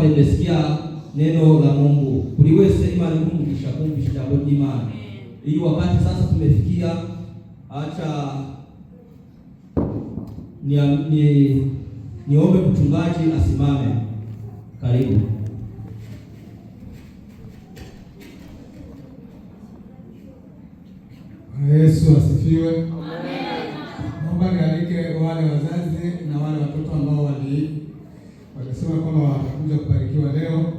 kwa nimesikia neno la Mungu kuliwese imani Mungu kishakumvisha jambo imani. Hii wakati sasa tumefikia, acha niombe mchungaji asimame. Karibu. Yesu asifiwe. Amen. Naomba nialike wale wazazi na wale watoto ambao walisema kwamba watakuja kubarikiwa leo.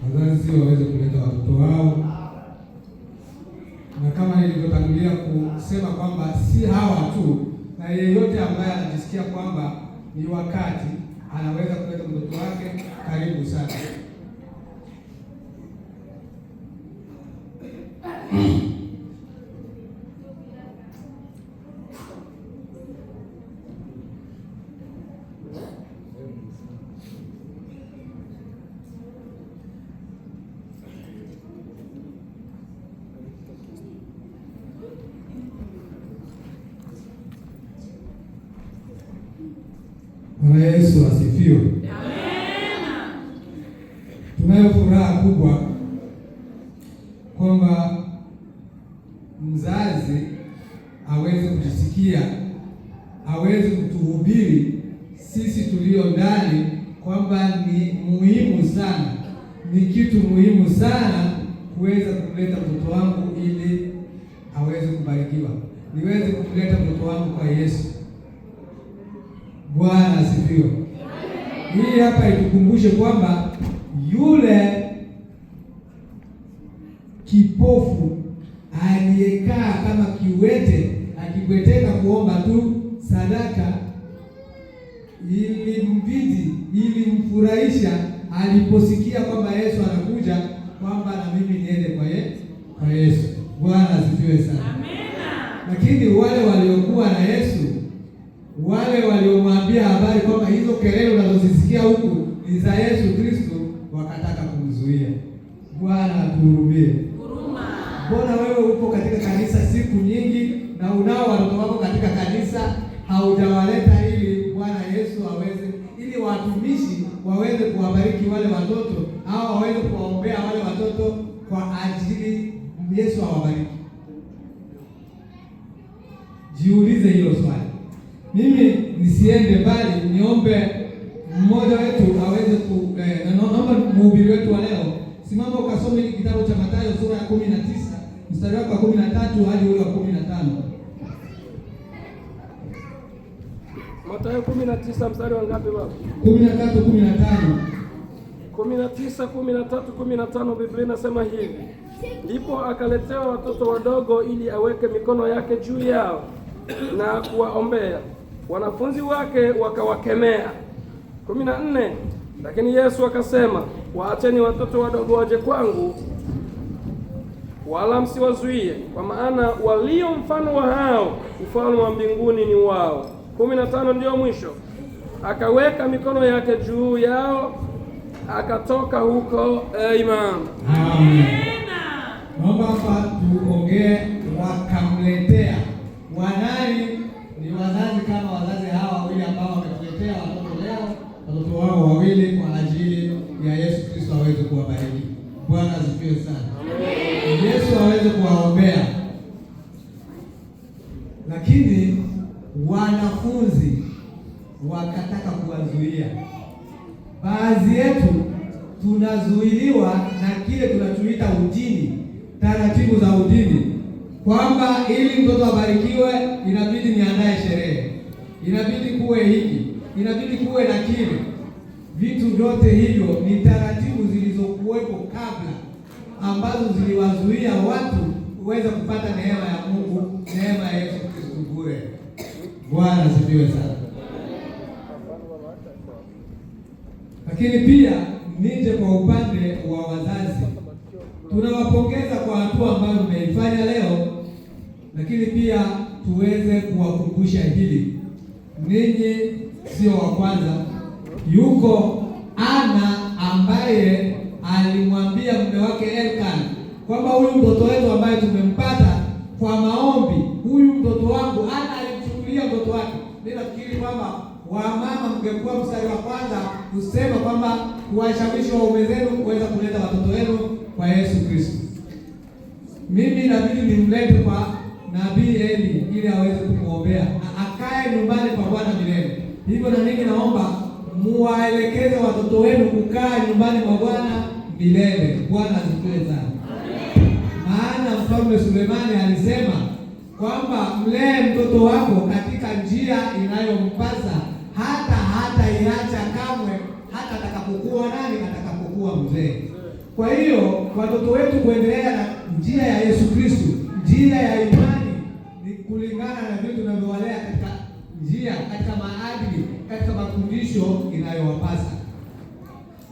Wazazi waweze kuleta watoto wao, na kama nilivyotangulia kusema kwamba si hawa tu, na yeyote ambaye anajisikia kwamba ni wakati anaweza kuleta mtoto wake, karibu sana. Bwana Yesu asifiwe. Amen. Tunayo furaha kubwa kwamba mzazi aweze kujisikia, aweze kutuhubiri sisi tulio ndani kwamba ni muhimu sana, ni kitu muhimu sana kuweza kumleta mtoto wangu ili aweze kubarikiwa, niweze kumleta mtoto wangu kwa Yesu. Bwana asifiwe. Hii hapa itukumbushe kwamba yule kipofu aliyekaa kama kiwete akibweteka kuomba tu sadaka, ilimfurahisha aliposikia kwamba Yesu anakuja, kwamba na mimi niende kwa Yesu. Bwana asifiwe sana. Amina. Lakini wale waliokuwa na Yesu, wale waliomwambia habari kwamba hizo kelele unazozisikia huku ni za Yesu Kristo, wakataka kumzuia. Bwana atuhurumie. Mbona wewe upo katika kanisa siku nyingi na unao watoto wako katika kanisa, haujawaleta ili Bwana Yesu aweze, ili watumishi waweze kuwabariki wale watoto au waweze kuwaombea wale watoto kwa ajili Yesu awabariki? Jiulize hilo swali. Mimi nisiende mbali, niombe mmoja wetu aweze naomba mhubiri wetu wa leo, simama ukasome hiki kitabu cha Mathayo sura ya 19 mstari wa 13 hadi ule wa 15. Mathayo 19 mstari wa ngapi baba? 13 15. 19 13 15, Biblia inasema hivi: ndipo akaletewa watoto wadogo ili aweke mikono yake juu yao na kuwaombea. Wanafunzi wake wakawakemea. 14, lakini Yesu akasema, waacheni watoto wadogo waje kwangu, wala msiwazuie, kwa maana walio mfano wa hao ufalme wa mbinguni ni wao. 15 ndio mwisho. Akaweka mikono yake juu yao, akatoka huko. Amen. Amen. Naomba hapa tuongee wakamletea. Wanani ni wazazi kama wazazi hawa wawili ambao wametuletea watoto leo, watoto wao wawili kwa ajili ya Yesu Kristo aweze kuwabariki. Bwana asifiwe sana. Amen. Yesu aweze kuwaombea. Lakini wanafunzi wakataka kuwazuia. Baadhi yetu tunazuiliwa na kile tunachoita udini, taratibu za udini, kwamba ili mtoto abarikiwe inabidi niandae sherehe, inabidi kuwe hiki, inabidi kuwe na kile. Vitu vyote hivyo ni taratibu zilizokuwepo kabla, ambazo ziliwazuia watu kuweza kupata neema ya Mungu, neema ya Yesu Kristo bure. Bwana asifiwe sana. Lakini pia nije kwa upande wa wazazi, tunawapongeza kwa hatua ambayo mmeifanya leo, lakini pia tuweze kuwakumbusha hili. Ninyi sio wa kwanza. Yuko Ana ambaye alimwambia mume wake Elkan kwamba huyu mtoto wetu ambaye tumempata kwa maombi, huyu mtoto wangu. Ana alimchukulia mtoto wake. Mimi nafikiri kwamba wamama mngekuwa mstari wa kwanza kusema kwamba kuwashawishi waume zenu kuweza kuleta watoto wenu kwa Yesu Kristo. Mimi inabidi nimlete kwa Nabii Eli ili aweze kumwombea na akae nyumbani kwa Bwana milele. Hivyo na mimi naomba muwaelekeze watoto wenu kukaa nyumbani mwa Bwana milele. Bwana asifiwe sana. Maana Mfalme Sulemani alisema kwamba mlee mtoto wako katika njia inayompasa hata iacha kamwe, hata atakapokuwa atakapokuwa mzee. Kwa hiyo watoto wetu kuendelea na njia ya Yesu Kristo, njia ya imani, ni kulingana na vitu tunavyowalea katika njia, katika maadili, katika mafundisho inayowapasa.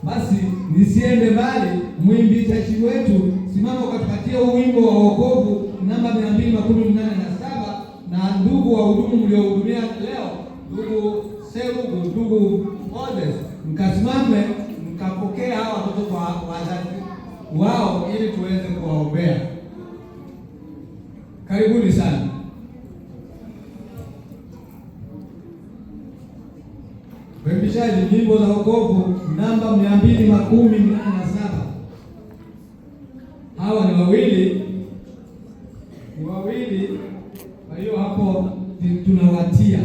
Basi nisiende mbali, mwimbizaji wetu simama ukatupatia wimbo wa wokovu namba 287, na ndugu wa hudumu mliohudumia leo, ndugu Serugu, ndugu Odes, mkasimame mkapokea hawa watoto kwa wazazi wao ili tuweze kuwaombea. Karibuni sana. Wimbizaji nyimbo za wokovu namba 287. Hawa ni wawili. Kwa hiyo hapo tunawatia.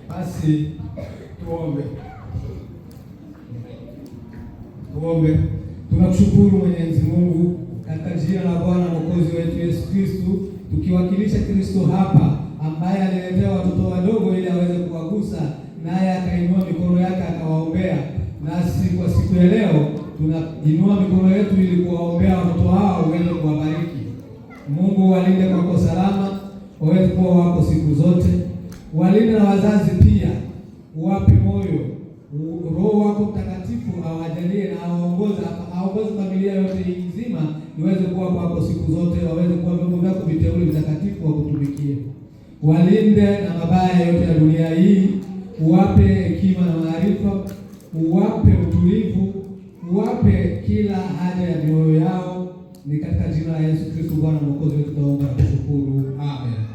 Basi tuombe. Tunakushukuru Mwenyezi Mungu katika jina la Bwana Mwokozi wetu Yesu Kristo, tukiwakilisha Kristo hapa ambaye aliletea watoto wadogo ili aweze kuwagusa, naye akainua mikono yake akawaombea. Nasi kwa siku ya leo tunainua mikono yetu ili kuwaombea watoto hao uweze kuwabariki. Mungu walinde kwako salama, waweze kuwa wako siku zote. Walinde na wazazi pia, uwape moyo. Roho wako Mtakatifu awajalie na aongoze familia yote nzima iweze kuwa kwako siku zote, waweze kuwa vyombo vyako viteule vitakatifu wa kutumikia. Walinde na mabaya yote ya dunia hii, uwape hekima na maarifa, uwape utulivu, uwape kila haja ya mioyo yao. Ni katika jina la Yesu Kristo Bwana Mwokozi wetu tunaomba na kushukuru. Amen.